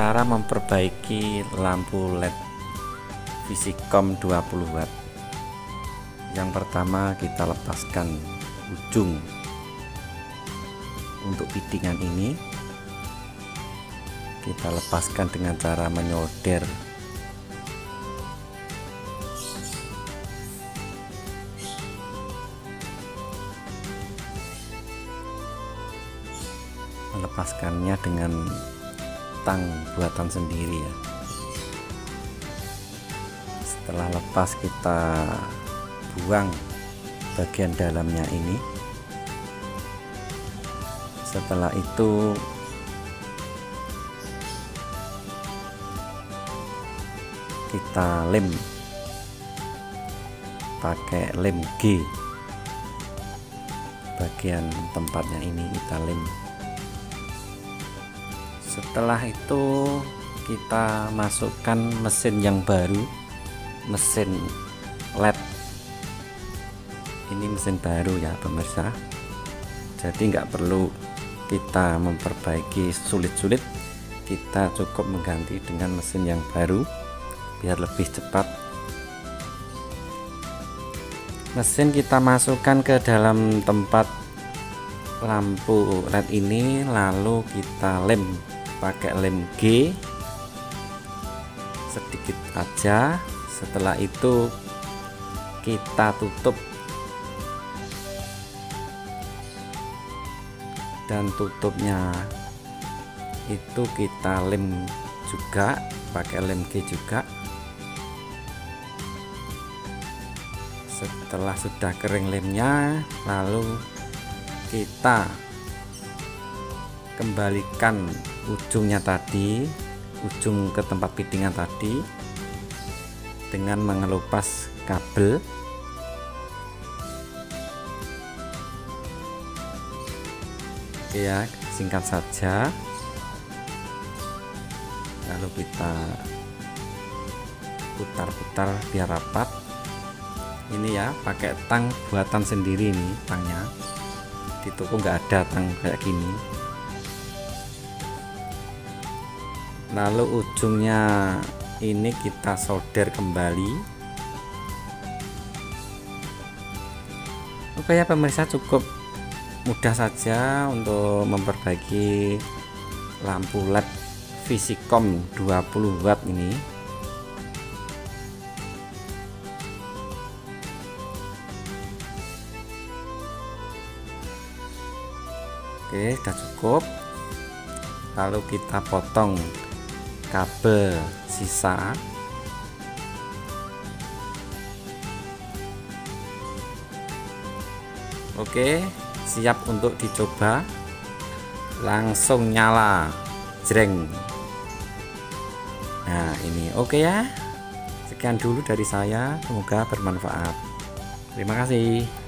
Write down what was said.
Cara memperbaiki lampu LED Visi-Com 20 watt. Yang pertama, kita lepaskan ujung untuk fittingan ini. Kita lepaskan dengan cara menyolder melepaskannya dengan tang buatan sendiri ya. Setelah lepas, kita buang bagian dalamnya ini. Setelah itu kita lem pakai lem G. Bagian tempatnya ini kita lem. Setelah itu kita masukkan mesin yang baru, mesin LED. Ini mesin baru ya pemirsa, jadi nggak perlu kita memperbaiki sulit-sulit, kita cukup mengganti dengan mesin yang baru biar lebih cepat. Mesin kita masukkan ke dalam tempat lampu LED ini, lalu kita lem pakai lem G sedikit aja. Setelah itu kita tutup, dan tutupnya itu kita lem juga pakai lem G juga. Setelah sudah kering lemnya, lalu kita kembalikan ujungnya tadi, ujung ke tempat fittingan tadi, dengan mengelupas kabel. Oke ya, singkat saja. Lalu kita putar-putar biar rapat. Ini ya, pakai tang buatan sendiri nih tangnya. Di toko nggak ada tang kayak gini. Lalu ujungnya ini kita solder kembali. Oke ya pemirsa, cukup mudah saja untuk memperbaiki lampu LED Visi-Com 20 watt ini. Oke, sudah cukup. Lalu kita potong kabel sisa. Oke, siap untuk dicoba. Langsung nyala, jreng. Nah ini oke ya. Sekian dulu dari saya, semoga bermanfaat. Terima kasih.